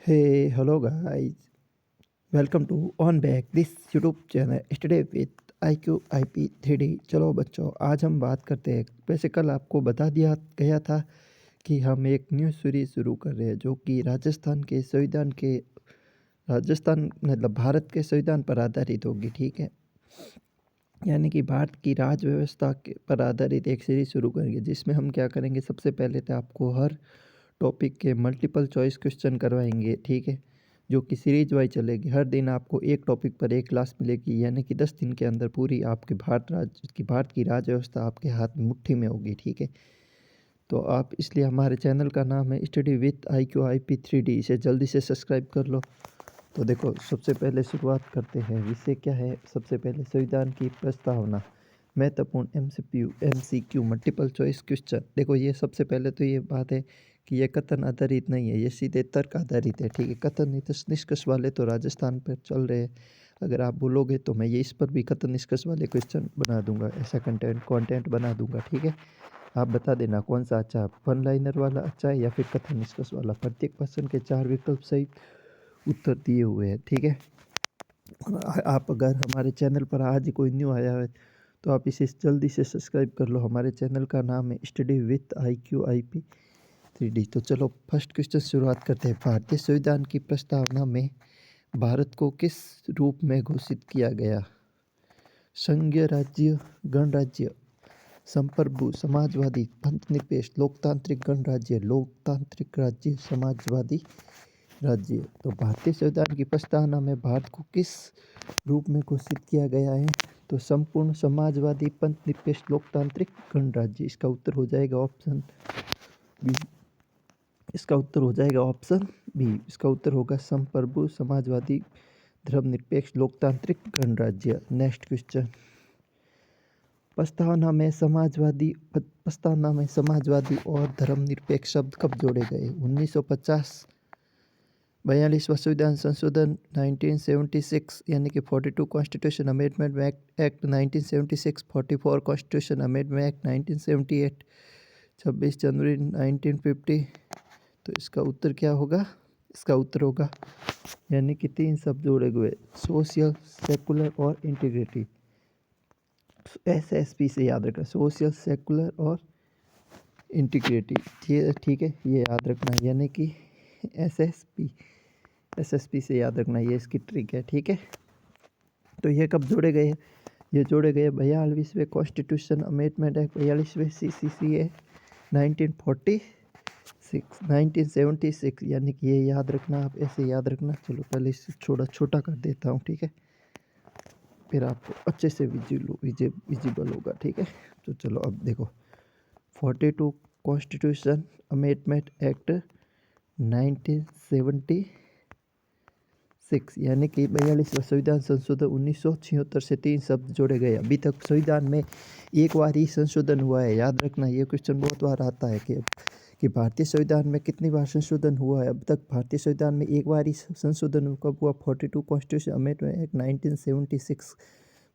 Hey, hello guys. Welcome to On Back this YouTube channel. Today with IQ IP 3D. चलो बच्चों, आज हम बात करते हैं। वैसे कल आपको बता दिया गया था कि हम एक न्यू सीरीज शुरू कर रहे हैं जो कि राजस्थान मतलब भारत के संविधान पर आधारित होगी। ठीक है, यानी कि भारत की राज व्यवस्था के पर आधारित एक सीरीज शुरू करेंगे जिसमें हम क्या करेंगे। सबसे पहले तो आपको हर टॉपिक के मल्टीपल चॉइस क्वेश्चन करवाएंगे। ठीक है, जो कि सीरीज वाइज चलेगी। हर दिन आपको एक टॉपिक पर एक क्लास मिलेगी, यानी कि 10 दिन के अंदर पूरी आपके भारत की राज व्यवस्था आपके हाथ में मुट्ठी में होगी। ठीक है, तो आप इसलिए हमारे चैनल का नाम है study with IQ IP 3D। इसे जल्दी से सब्सक्राइब कर लो। तो देखो, सबसे पहले शुरुआत करते हैं। विषय क्या है? सबसे पहले संविधान की प्रस्तावना, महत्वपूर्ण MCQ मल्टीपल चॉइस क्वेश्चन। देखो, ये सबसे पहले तो ये बात है कि ये कथन आधारित नहीं है, ये सीधे तर्क आधारित है। ठीक है, कथन निष्कर्ष वाले तो राजस्थान पर चल रहे हैं। अगर आप बोलोगे तो मैं ये इस पर भी कथन निष्कर्ष वाले क्वेश्चन बना दूंगा, ऐसा कंटेंट बना दूंगा। ठीक है, आप बता देना कौन सा अच्छा, वन लाइनर वाला अच्छा है या फिर कथन निष्कर्ष वाला। प्रत्येक प्रश्न के 4 विकल्प सहित उत्तर दिए हुए हैं। ठीक है, आप अगर हमारे चैनल पर आज ही कोई न्यू आया है तो आप इसे जल्दी से सब्सक्राइब कर लो। हमारे चैनल का नाम है study with IQ IP 3D। तो चलो फर्स्ट क्वेश्चन शुरुआत करते हैं। भारतीय संविधान की प्रस्तावना में भारत को किस रूप में घोषित किया गया? संघीय राज्य, गणराज्य, संप्रभु, समाजवादी, धर्मनिरपेक्ष, लोकतांत्रिक गणराज्य, लोकतांत्रिक राज्य, समाजवादी राज्य। तो भारतीय संविधान की प्रस्तावना में भारत को किस रूप में घोषित किया गया है? तो संपूर्ण समाजवादी, पंथ निरपेक्ष, लोकतांत्रिक गणराज्य। इसका उत्तर हो जाएगा ऑप्शन बी। इसका उत्तर हो जाएगा ऑप्शन बी। इसका उत्तर होगा संप्रभु, समाजवादी, धर्मनिरपेक्ष, लोकतांत्रिक गणराज्य। Next question. प्रस्तावना में समाजवादी और धर्मनिरपेक्ष शब्द कब जोड़े गए? 1950, 42वां संविधान संशोधन 1976 यानी कि 42 constitution amendment act 1976, 44 constitution amendment act 1978, 26 जनवरी 1950। तो इसका उत्तर क्या होगा? इसका उत्तर होगा यानी कि 3 शब्द जोड़े हुए, सोशल, सेकुलर और इंटीग्रिटी। SSP से याद रखना, सोशल, सेकुलर और इंटीग्रिटी। ठीक है, ये याद रखना, यानी कि SSP से याद रखना, ये इसकी ट्रिक है। ठीक है, तो ये कब जोड़े गए? ये जोड़े गए 42वें कॉन्स्टिट्यूशन अमेंडमेंट एक्ट, 42वें CCCA 1976, यानी कि ये याद रखना, आप ऐसे याद रखना। चलो पहले इसे छोटा कर देता हूँ। ठीक है, फिर आपको अच्छे से विजिबल होगा। ठीक है, तो चलो अब देखो, 42 कॉन्स्टिट्यूशन अमेंडमेंट एक्ट 1976 यानी कि 42वां संविधान संशोधन 1976 से 3 शब्द जोड़े गए। अभी तक संविधान में एक बार ही संशोधन हुआ है, याद रखना। ये क्वेश्चन बहुत बार आता है कि भारतीय संविधान में कितनी बार संशोधन हुआ है? अब तक भारतीय संविधान में एक बार ही संशोधन कब हुआ? 42 कॉन्स्टिट्यूशन अमेंडमेंट एक्ट 1976।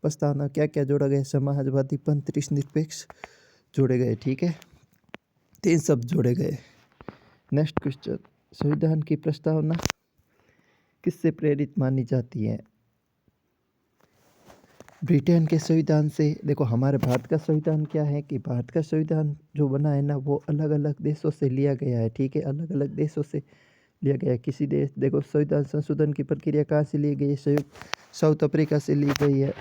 प्रस्तावना क्या क्या जोड़ा गया? समाजवादी, पंथ निरपेक्ष जोड़े गए। ठीक है, 3 शब्द जोड़े गए। Next question. संविधान की प्रस्तावना किससे प्रेरित मानी जाती है? ब्रिटेन के संविधान से। देखो, हमारे भारत का संविधान क्या है कि भारत का संविधान जो बना है ना, वो अलग अलग देशों से लिया गया है। ठीक है, अलग अलग देशों से लिया गया है। किसी देश, देखो, संविधान संशोधन की प्रक्रिया कहाँ से ली गई है? साउथ अफ्रीका से ली गई है।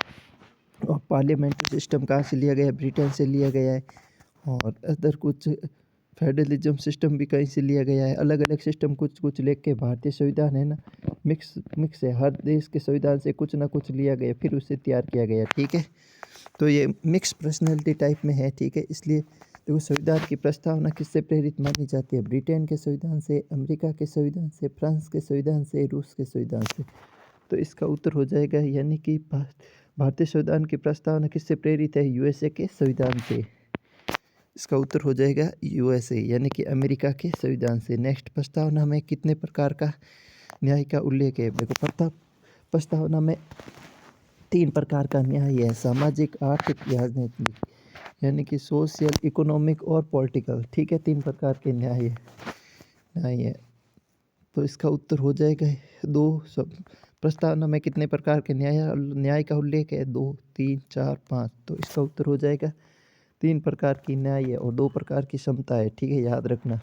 और पार्लियामेंट्री सिस्टम कहाँ से लिया गया है? ब्रिटेन से लिया गया है। और अदर कुछ फेडरलिज्म सिस्टम भी कहीं से लिया गया है। अलग अलग सिस्टम कुछ लेके भारतीय संविधान है ना, मिक्स है। हर देश के संविधान से कुछ ना कुछ लिया गया, फिर उसे तैयार किया गया। ठीक है, तो ये मिक्स पर्सनैलिटी टाइप में है। ठीक है, इसलिए देखो, संविधान की प्रस्तावना किससे प्रेरित मानी जाती है? ब्रिटेन के संविधान से, अमेरिका के संविधान से, फ्रांस के संविधान से, रूस के संविधान से। तो इसका उत्तर हो जाएगा, यानी कि भारतीय संविधान की प्रस्तावना किससे प्रेरित है? USA के संविधान से। इसका उत्तर हो जाएगा USA, यानी कि अमेरिका के संविधान से। नेक्स्ट, प्रस्तावना में कितने प्रकार का न्याय का उल्लेख है? देखो, प्रस्तावना में 3 प्रकार का न्याय है, सामाजिक, आर्थिक, राजनीतिक, यानी कि सोशल, इकोनॉमिक और पॉलिटिकल। ठीक है, 3 प्रकार के न्याय है। तो इसका उत्तर हो जाएगा 2 सब। प्रस्तावना में कितने प्रकार के न्याय का उल्लेख है? 2, 3, 4, 5। तो इसका उत्तर हो जाएगा 3 प्रकार की न्याय है और 2 प्रकार की समता है, ठीक है, याद रखना।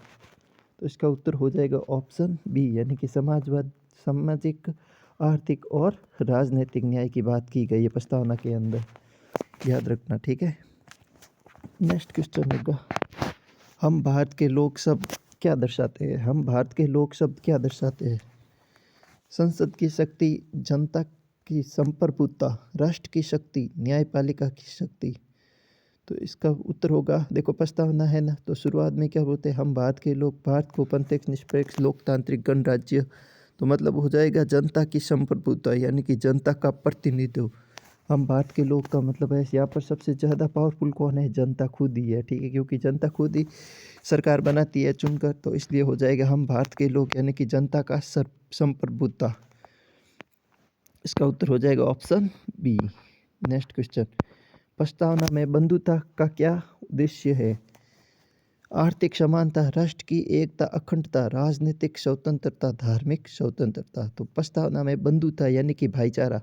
तो इसका उत्तर हो जाएगा ऑप्शन बी, यानी कि समाजवाद, सामाजिक, आर्थिक और राजनीतिक न्याय की बात की गई है प्रस्तावना के अंदर, याद रखना, ठीक है। नेक्स्ट क्वेश्चन होगा, हम भारत के लोक शब्द क्या दर्शाते हैं? हम भारत के लोक शब्द क्या दर्शाते हैं? संसद की शक्ति, जनता की संप्रभुता, राष्ट्र की शक्ति, न्यायपालिका की शक्ति। तो इसका उत्तर होगा, देखो प्रस्तावना है ना, तो शुरुआत में क्या बोलते हैं? हम भारत के लोग, भारत को प्रत्यक्ष निष्पक्ष लोकतांत्रिक गणराज्य, तो मतलब हो जाएगा जनता की संप्रभुता, यानी कि जनता का प्रतिनिधित्व। हम भारत के लोग का मतलब है यहाँ पर सबसे ज़्यादा पावरफुल कौन है? जनता खुद ही है, ठीक है, क्योंकि जनता खुद ही सरकार बनाती है चुनकर, तो इसलिए हो जाएगा हम भारत के लोग, यानी कि जनता का संप्रभुता। इसका उत्तर हो जाएगा ऑप्शन बी। नेक्स्ट क्वेश्चन, प्रस्तावना में बंधुता का क्या उद्देश्य है? आर्थिक समानता, राष्ट्र की एकता, अखंडता, राजनीतिक स्वतंत्रता, धार्मिक स्वतंत्रता। तो प्रस्तावना में बंधुता यानी कि भाईचारा,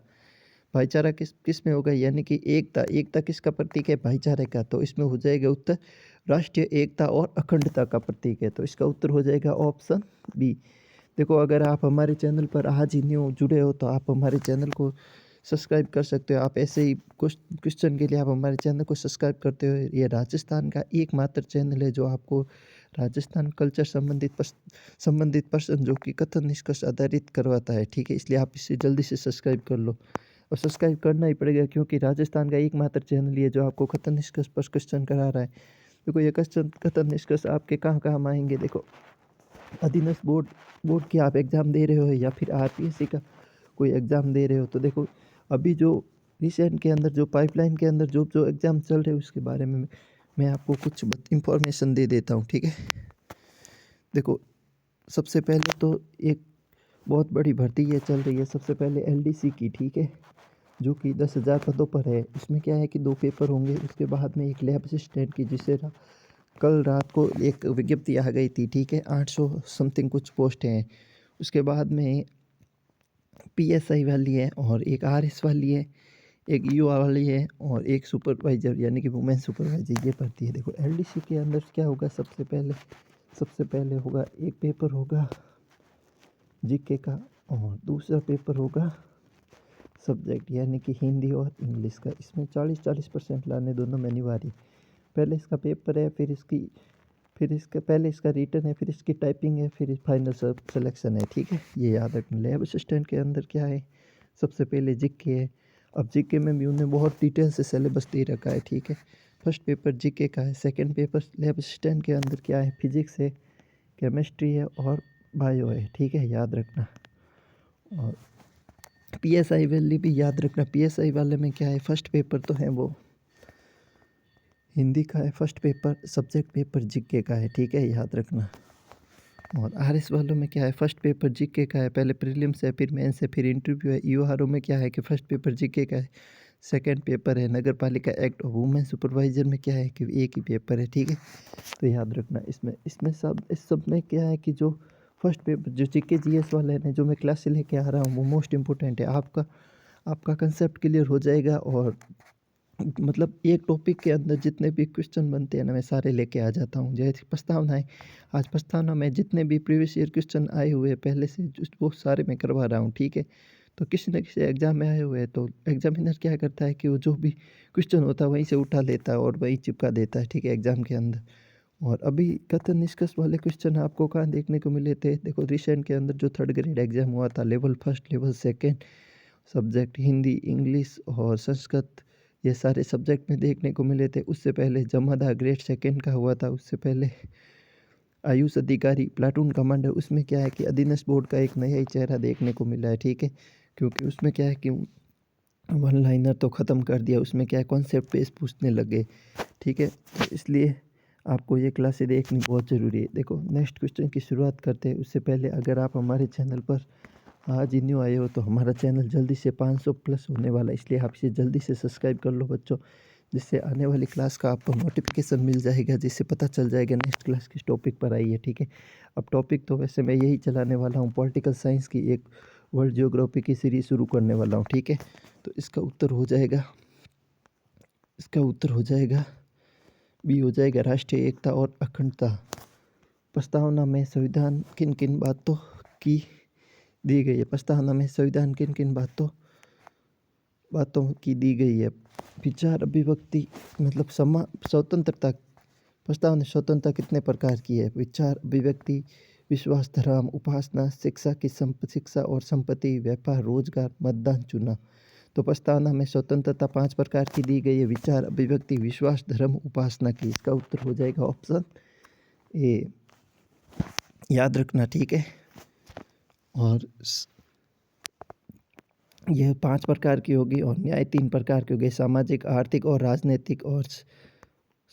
भाईचारा किस में होगा? यानी कि एकता, एकता किसका प्रतीक है? भाईचारे का। तो इसमें हो जाएगा उत्तर राष्ट्रीय एकता और अखंडता का प्रतीक है, तो इसका उत्तर हो जाएगा ऑप्शन बी। देखो अगर आप हमारे चैनल पर आज ही न्यू जुड़े हो तो आप हमारे चैनल को सब्सक्राइब कर सकते हो। आप ऐसे ही कुछ क्वेश्चन के लिए आप हमारे चैनल को सब्सक्राइब करते हो। ये राजस्थान का एकमात्र चैनल है जो आपको राजस्थान कल्चर संबंधित प्रश्न जो कि कथन निष्कर्ष आधारित करवाता है, ठीक है, इसलिए आप इसे जल्दी से सब्सक्राइब कर लो, और सब्सक्राइब करना ही पड़ेगा क्योंकि राजस्थान का एकमात्र चैनल है जो आपको कथन निष्कर्ष पर क्वेश्चन करा रहा है। देखो ये क्वेश्चन कथन निष्कर्ष आपके कहाँ कहाँ आएंगे? देखो अधीनस्थ बोर्ड की आप एग्ज़ाम दे रहे हो या फिर आरपीएससी का कोई एग्ज़ाम दे रहे हो, तो देखो अभी जो रिसेंट के अंदर जो पाइपलाइन के अंदर जो एग्ज़ाम चल रहे हैं उसके बारे में मैं आपको कुछ इंफॉर्मेशन दे देता हूँ, ठीक है। देखो सबसे पहले तो एक बहुत बड़ी भर्ती ये चल रही है, सबसे पहले एलडीसी की, ठीक है, जो कि 10,000 पदों पर है। इसमें क्या है कि 2 पेपर होंगे, उसके बाद में एक लैब असिस्टेंट की, जिसे कल रात को एक विज्ञप्ति आ गई थी, ठीक है, 800 समथिंग कुछ पोस्ट हैं। उसके बाद में पीएसआई वाली है और एक आरएस वाली है, एक ईओ वाली है और एक सुपरवाइजर यानी कि वुमेन सुपरवाइजर, ये पढ़ती है। देखो एलडीसी के अंदर क्या होगा? सबसे पहले होगा एक पेपर होगा जीके का और दूसरा पेपर होगा सब्जेक्ट यानी कि हिंदी और इंग्लिश का। इसमें 40% लाने दोनों में अनिवार्य। पहले इसका पेपर है, फिर इसका पहले इसका रिटन है, फिर इसकी टाइपिंग है, फिर फाइनल सिलेक्शन है, ठीक है, ये याद रखना। लैब असिस्टेंट के अंदर क्या है? सबसे पहले जीके है। अब जीके में भी उन्हें बहुत डिटेल से सिलेबस दे रखा है, ठीक है। फर्स्ट पेपर जीके का है, सेकंड पेपर लैब असिस्टेंट के अंदर क्या है? फिजिक्स है, केमिस्ट्री है और बायो है, ठीक है, याद रखना। और पीएसआई वाली भी याद रखना। पीएसआई वाले में क्या है? फर्स्ट पेपर तो है वो हिंदी का है, first paper subject paper GK का है, ठीक है, याद रखना। और आरएस वालों में क्या है? फर्स्ट पेपर जीके का है, पहले प्रीलिम्स है, फिर मेंस है, फिर इंटरव्यू है। ईओआरओ में क्या है कि फर्स्ट पेपर जीके का है, सेकंड पेपर है नगर पालिका एक्ट और वुमेन सुपरवाइजर में क्या है कि एक ही पेपर है, ठीक है, तो याद रखना। इस सब में क्या है कि जो फर्स्ट पेपर जो जीके जीएस वाले हैं जो मैं क्लास से लेके आ रहा हूँ वो मोस्ट इम्पोर्टेंट है। आपका कंसेप्ट क्लियर हो जाएगा और मतलब एक टॉपिक के अंदर जितने भी क्वेश्चन बनते हैं ना मैं सारे लेके आ जाता हूँ। जैसे प्रस्तावना है, आज प्रस्तावना में जितने भी प्रीवियस ईयर क्वेश्चन आए हुए हैं पहले से वो सारे मैं करवा रहा हूँ, ठीक है। तो किसी न किसी एग्ज़ाम में आए हुए हैं तो एग्जामिनर क्या करता है कि वो जो भी क्वेश्चन होता है वहीं से उठा लेता है और वहीं चिपका देता है, ठीक है, एग्ज़ाम के अंदर। और अभी कथन निष्कर्ष वाले क्वेश्चन आपको कहाँ देखने को मिले थे? देखो रिसेंट के अंदर जो थर्ड ग्रेड एग्ज़ाम हुआ था, level first level second subject Hindi, English और संस्कृत, ये सारे सब्जेक्ट में देखने को मिले थे। उससे पहले जमादा ग्रेड सेकंड का हुआ था, उससे पहले आयुष अधिकारी प्लाटून कमांडर, उसमें क्या है कि अधीनस्थ बोर्ड का एक नया ही चेहरा देखने को मिला है, ठीक है, क्योंकि उसमें क्या है कि वन लाइनर तो ख़त्म कर दिया, उसमें क्या है कॉन्सेप्ट बेस पूछने लगे, ठीक है, तो इसलिए आपको ये क्लासें देखनी बहुत ज़रूरी है। देखो नेक्स्ट क्वेश्चन की शुरुआत करते हैं। उससे पहले अगर आप हमारे चैनल पर आज ही न्यू आए हो तो हमारा चैनल जल्दी से 500 प्लस होने वाला है, इसलिए आप इसे जल्दी से सब्सक्राइब कर लो बच्चों। जिससे आने वाली क्लास का आपको नोटिफिकेशन मिल जाएगा, जिससे पता चल जाएगा नेक्स्ट क्लास किस टॉपिक पर आई है, ठीक है। अब टॉपिक तो वैसे मैं यही चलाने वाला हूँ, पॉलिटिकल साइंस की एक वर्ल्ड जियोग्राफी की सीरीज शुरू करने वाला हूँ, ठीक है। तो इसका उत्तर हो जाएगा बी हो जाएगा राष्ट्रीय एकता और अखंडता। प्रस्तावना में संविधान किन किन बातों की दी गई है? प्रस्तावना में संविधान किन किन बातों की दी गई है? विचार अभिव्यक्ति मतलब स्वतंत्रता। प्रस्तावना स्वतंत्रता कितने प्रकार की है? विचार अभिव्यक्ति, विश्वास, धर्म, उपासना, शिक्षा और संपत्ति, व्यापार, रोजगार, मतदान, चुनाव। तो प्रस्तावना में स्वतंत्रता 5 प्रकार की दी गई है, विचार अभिव्यक्ति, विश्वास, धर्म, उपासना की। इसका उत्तर हो जाएगा ऑप्शन ए, याद रखना, ठीक है। और यह 5 प्रकार की होगी और न्याय 3 प्रकार की होगी, सामाजिक, आर्थिक और राजनीतिक। और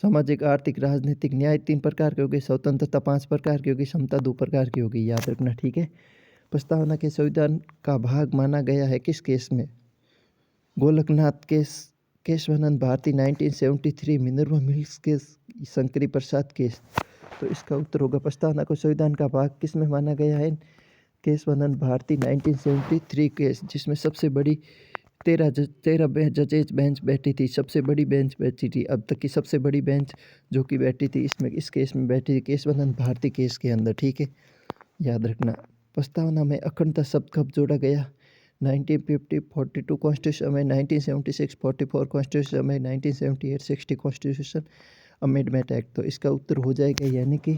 सामाजिक, आर्थिक, राजनीतिक, न्याय 3 प्रकार की होगी, स्वतंत्रता 5 प्रकार की होगी, समता 2 प्रकार की होगी, याद रखना, ठीक है। प्रस्तावना के संविधान का भाग माना गया है किस केस में? Golaknath case, Kesavananda Bharati 1973, Minerva Mills case, Shankari Prasad case. तो इसका उत्तर होगा प्रस्तावना को संविधान का भाग किस में माना गया है? केशवानंद भारती 1973 केस, जिसमें सबसे बड़ी 13 जजेज बेंच बैठी थी, सबसे बड़ी बेंच बैठी थी, अब तक की सबसे बड़ी बेंच जो कि बैठी थी इस केस में बैठी थी केशवानंद भारती केस के अंदर, ठीक है, याद रखना। प्रस्तावना में अखंडता शब्द कब जोड़ा गया? 1950 42 कॉन्स्टिट्यूशन में, 1976 44 कॉन्स्टिट्यूशन में, 1978 60 कॉन्स्टिट्यूशन अमेंडमेंट एक्ट। तो इसका उत्तर हो जाएगा यानी कि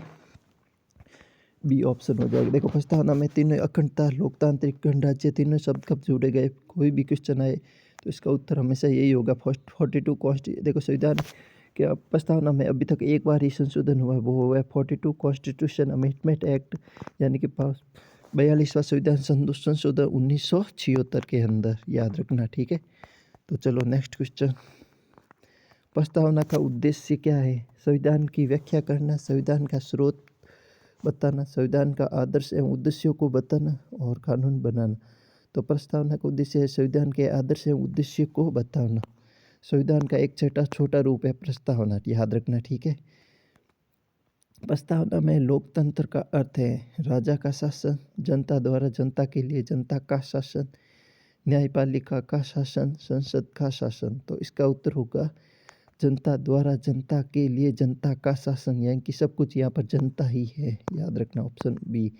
बी ऑप्शन हो जाएगा। देखो प्रस्तावना में तीनों अखंडता, लोकतांत्रिक, गणराज्य, तीनों शब्द कब जोड़े गए? कोई भी क्वेश्चन आए तो इसका उत्तर हमेशा यही होगा। फर्स्ट 42 देखो संविधान के प्रस्तावना में अभी तक एक बार ही संशोधन हुआ, वो हुआ 42 कॉन्स्टिट्यूशन अमेंडमेंट एक्ट, यानी कि 42वां संविधान संशोधन 1976 के अंदर, याद रखना, ठीक है। तो चलो नेक्स्ट क्वेश्चन। प्रस्तावना का उद्देश्य क्या है? संविधान की व्याख्या करना, संविधान का स्रोत बताना, संविधान का आदर्श एवं उद्देश्यों को बताना और कानून बनाना। तो प्रस्तावना का उद्देश्य है संविधान के आदर्श एवं उद्देश्य को बताना। संविधान का एक छोटा रूप है प्रस्तावना, याद रखना, ठीक है। प्रस्तावना में लोकतंत्र का अर्थ है राजा का शासन, जनता द्वारा जनता के लिए जनता का शासन, न्यायपालिका का शासन, संसद का शासन। तो इसका उत्तर होगा जनता द्वारा जनता के लिए जनता का शासन, यानी कि सब कुछ यहाँ पर जनता ही है, याद रखना, ऑप्शन बी।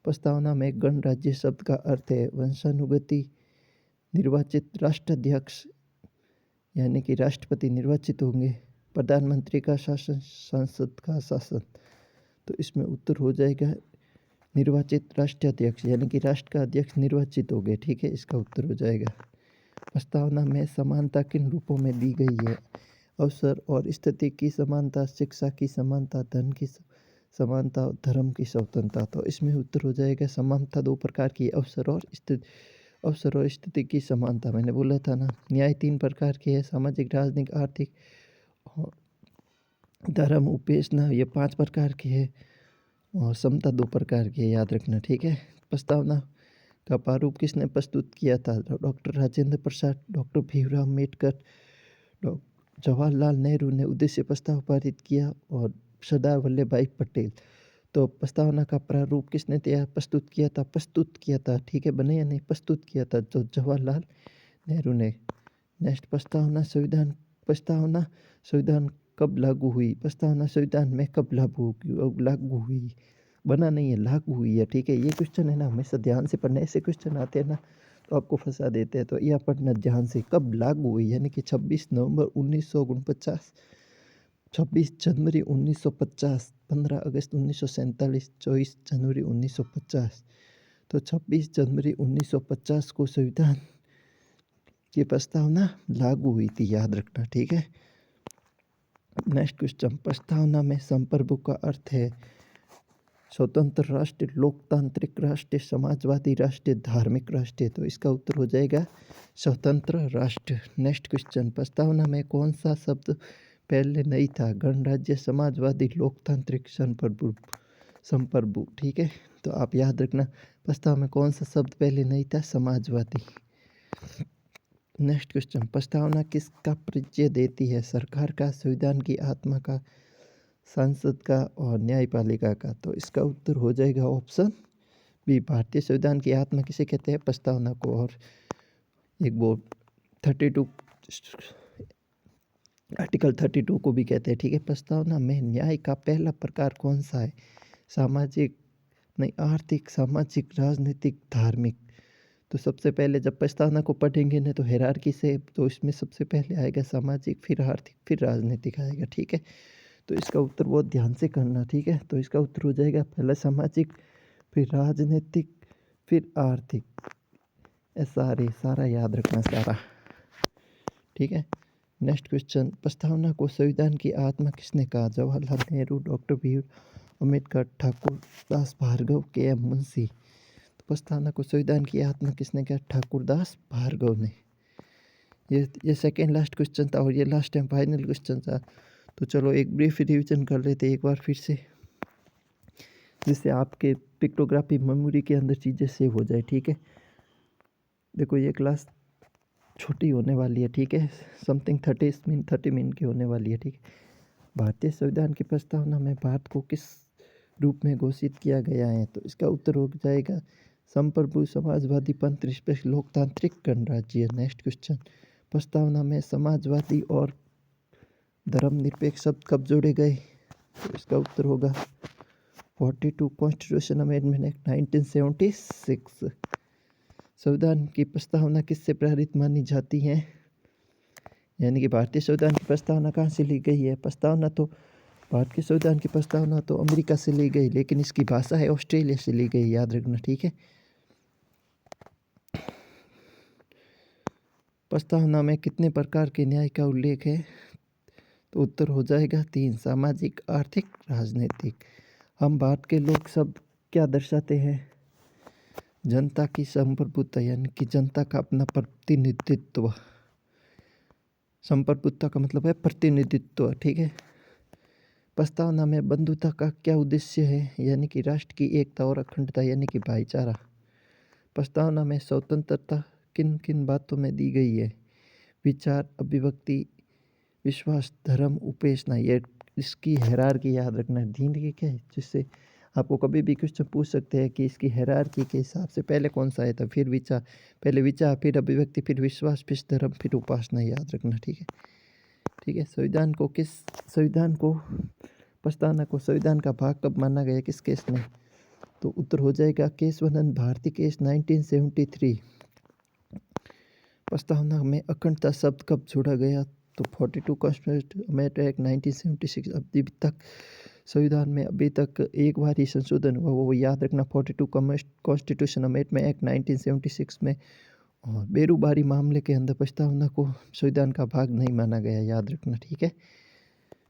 प्रस्तावना में गणराज्य शब्द का अर्थ है वंशानुगति, निर्वाचित राष्ट्राध्यक्ष यानी कि राष्ट्रपति निर्वाचित होंगे, प्रधानमंत्री का शासन, संसद का शासन। तो इसमें उत्तर हो जाएगा निर्वाचित राष्ट्राध्यक्ष, यानी कि राष्ट्र का अध्यक्ष निर्वाचित हो गए, ठीक है, इसका उत्तर हो जाएगा। प्रस्तावना में समानता किन रूपों में दी गई है? अवसर और स्थिति की समानता, शिक्षा की समानता, धन की समानता, धर्म की स्वतंत्रता। तो इसमें उत्तर हो जाएगा समानता 2 प्रकार की, अवसर और स्थिति की समानता। मैंने बोला था ना। न्याय 3 प्रकार के है, सामाजिक, राजनीतिक, आर्थिक, धर्म, उपेक्षना, ये 5 प्रकार की है और समता 2 प्रकार की है, याद रखना, ठीक है। प्रस्तावना का प्रारूप किसने प्रस्तुत किया था? डॉक्टर राजेंद्र प्रसाद, डॉक्टर भीमराव अम्बेडकर, जवाहरलाल नेहरू ने उद्देश्य प्रस्ताव पारित किया और सरदार वल्लभ भाई पटेल। तो प्रस्तावना का प्रारूप किसने प्रस्तुत किया था, ठीक है, बने या नहीं, प्रस्तुत किया था तो जवाहरलाल नेहरू ने। नेक्स्ट प्रस्तावना संविधान कब लागू हुई? प्रस्तावना संविधान में कब लागू हुई? बना नहीं है, लागू हुई है, ठीक है। ये क्वेश्चन है ना, हमेशा ध्यान से पढ़ना, ऐसे क्वेश्चन आते हैं ना तो आपको फंसा देते हैं, तो यह पढ़ना ध्यान से। कब लागू हुई, यानी कि 26 नवंबर 1949, 26 जनवरी 1950, 15 अगस्त 1947, 24 जनवरी 1950। तो 26 जनवरी 1950 को संविधान की प्रस्तावना लागू हुई थी, याद रखना, ठीक है। Next question. प्रस्तावना में संप्रभु का अर्थ है स्वतंत्र राष्ट्र, लोकतांत्रिक राष्ट्र, समाजवादी राष्ट्र, धार्मिक राष्ट्र। तो इसका उत्तर हो जाएगा स्वतंत्र राष्ट्र। Next question. प्रस्तावना में कौन सा शब्द पहले नहीं था? गणराज्य, समाजवादी, लोकतांत्रिक, संप्रभु, ठीक है। तो आप याद रखना प्रस्ताव में कौन सा शब्द पहले नहीं था? समाजवादी। नेक्स्ट क्वेश्चन, प्रस्तावना किसका परिचय देती है? सरकार का, संविधान की आत्मा का, संसद का और न्यायपालिका का? तो इसका उत्तर हो जाएगा ऑप्शन बी। भारतीय संविधान की आत्मा किसे कहते हैं? प्रस्तावना को। और एक वो 32 आर्टिकल 32 को भी कहते हैं, ठीक है। प्रस्तावना में न्याय का पहला प्रकार कौन सा है? सामाजिक नहीं, आर्थिक, सामाजिक, राजनीतिक, धार्मिक। तो सबसे पहले जब प्रस्तावना को पढ़ेंगे ना तो हायरार्की से, तो इसमें सबसे पहले आएगा सामाजिक, फिर आर्थिक, फिर राजनीतिक आएगा, ठीक है। तो इसका उत्तर बहुत ध्यान से करना, ठीक है। तो इसका उत्तर हो जाएगा पहला सामाजिक, फिर राजनीतिक, फिर आर्थिक। सारा याद रखना सारा, ठीक है। नेक्स्ट क्वेश्चन, प्रस्तावना को संविधान की आत्मा किसने कहा? Jawaharlal Nehru, doctor B R Ambedkar, Thakur Das Bhargava, K M Munshi. तो प्रस्तावना को संविधान की आत्मा किसने कहा? ठाकुर दास भार्गव ने। ये सेकेंड लास्ट क्वेश्चन था और ये लास्ट टाइम फाइनल क्वेश्चन था। तो चलो एक ब्रीफ रिवीजन कर लेते एक बार फिर से, जिससे आपके पिक्टोग्राफी मेमोरी के अंदर चीज़ें सेव हो जाए, ठीक है। देखो ये क्लास छोटी होने वाली है, ठीक है। समथिंग 30 मिनट की होने वाली है, ठीक है। भारतीय संविधान की प्रस्तावना में भारत को किस रूप में घोषित किया गया है? तो इसका उत्तर हो जाएगा संप्रभु, समाजवादी, पंथ निरपेक्ष, लोकतांत्रिक, गणराज्य। नेक्स्ट क्वेश्चन, प्रस्तावना में समाजवादी और धर्मनिरपेक्ष शब्द कब जोड़े गए? तो इसका उत्तर होगा 42 कॉन्स्टिट्यूशन अमेंडमेंट एक्ट 1976। संविधान की प्रस्तावना किससे प्रेरित मानी जाती है? यानी कि भारतीय संविधान की प्रस्तावना कहाँ से ली गई है? भारत के संविधान की प्रस्तावना तो अमेरिका से ली गई, लेकिन इसकी भाषा है ऑस्ट्रेलिया से ली गई, याद रखना, ठीक है। प्रस्तावना में कितने प्रकार के न्याय का उल्लेख है? तो उत्तर हो जाएगा 3, सामाजिक, आर्थिक, राजनीतिक। हम भारत के लोग सब क्या दर्शाते हैं? जनता की संप्रभुता, यानी कि जनता का अपना प्रतिनिधित्व। संप्रभुता का मतलब है प्रतिनिधित्व, ठीक है। प्रस्तावना में बंधुता का क्या उद्देश्य है? यानी कि राष्ट्र की एकता और अखंडता, यानी कि भाईचारा। प्रस्तावना में स्वतंत्रता किन किन बातों में दी गई है? विचार, अभिव्यक्ति, विश्वास, धर्म, उपेक्षना। ये इसकी हायरार्की याद रखना है, ठीक है। जिससे आपको कभी भी क्वेश्चन पूछ सकते हैं कि इसकी हायरार्की के हिसाब से पहले कौन सा है, तो फिर विचार, पहले विचार, फिर अभिव्यक्ति, फिर विश्वास, फिर धर्म, फिर उपासना, याद रखना, ठीक है। ठीक है। संविधान को प्रस्तावना को संविधान का भाग कब माना गया, किस केस में? तो उत्तर हो जाएगा केशवानंद भारती केस 1973। प्रस्तावना में अखंडता शब्द कब जोड़ा गया? तो 42 कॉन्स्टिट्यूशन अमेंडमेंट एक्ट 1976। अभी तक संविधान में अभी तक एक बार ही संशोधन हुआ, वो याद रखना, 42 कॉन्स्टिट्यूशन अमेंडमेंट एक्ट 1976 में। और बेरोजगारी मामले के अंदर प्रस्तावना को संविधान का भाग नहीं माना गया, याद रखना, ठीक है।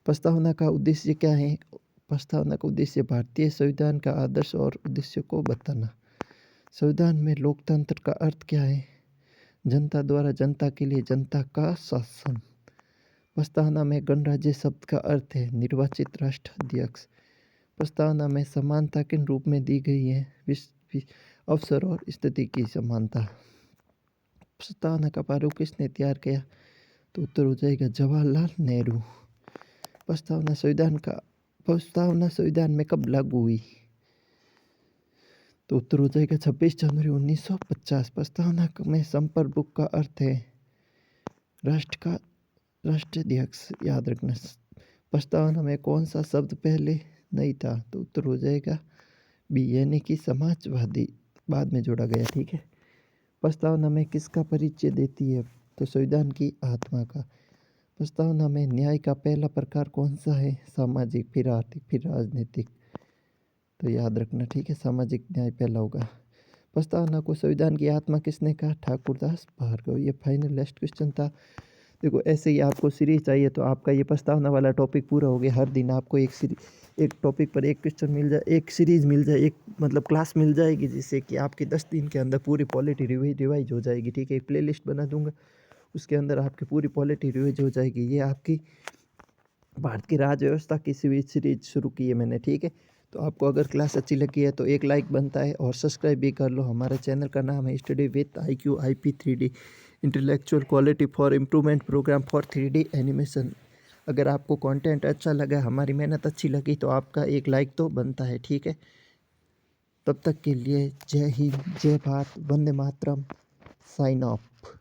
प्रस्तावना का उद्देश्य क्या है? प्रस्तावना का उद्देश्य भारतीय संविधान का आदर्श और उद्देश्य को बताना। संविधान में लोकतंत्र का अर्थ क्या है? जनता द्वारा जनता के लिए जनता का शासन। प्रस्तावना में गणराज्य शब्द का अर्थ है निर्वाचित राष्ट्राध्यक्ष। प्रस्तावना में समानता किन रूप में दी गई है? अवसर और स्थिति की समानता। प्रस्तावना का प्रारूप किसने तैयार किया? तो उत्तर हो जाएगा जवाहरलाल नेहरू। प्रस्तावना संविधान में कब लागू हुई? तो उत्तर हो जाएगा 26 जनवरी 1950। प्रस्तावना में संप्रभु का अर्थ है राष्ट्राध्यक्ष, याद रखना। प्रस्तावना में कौन सा शब्द पहले नहीं था? तो उत्तर हो जाएगा बी, यानी कि समाजवादी, बाद में जोड़ा गया, ठीक है। प्रस्तावना में किसका परिचय देती है? तो संविधान की आत्मा का। प्रस्तावना में न्याय का पहला प्रकार कौन सा है? सामाजिक, फिर आर्थिक, फिर राजनीतिक। तो याद रखना, ठीक है, सामाजिक न्याय पहला होगा। प्रस्तावना को संविधान की आत्मा किसने कहा? ठाकुर दास भार्गव। ये फाइनल लास्ट क्वेश्चन था। देखो ऐसे ही आपको सीरीज चाहिए तो आपका ये प्रस्तावना वाला टॉपिक पूरा हो गया। हर दिन आपको एक टॉपिक पर एक क्वेश्चन मिल जाए, एक सीरीज मिल जाए, एक मतलब क्लास मिल जाएगी, जिससे कि आपकी 10 दिन के अंदर पूरी पॉलिटी रिवाइज हो जाएगी, ठीक है। एक प्लेलिस्ट बना दूंगा, उसके अंदर आपकी पूरी पॉलिटी रिवाइज हो जाएगी। ये आपकी भारत की राज्य व्यवस्था की सीरीज शुरू की है मैंने, ठीक है। तो आपको अगर क्लास अच्छी लगी है तो एक लाइक बनता है और सब्सक्राइब भी कर लो। हमारे चैनल का नाम है study with IQ IP 3D। Intellectual quality for improvement programme for 3D animation. अगर आपको कंटेंट अच्छा लगा, हमारी मेहनत अच्छी लगी तो आपका एक लाइक तो बनता है, ठीक है। तब तक के लिए जय हिंद, जय भारत, वंदे मातरम, साइन ऑफ।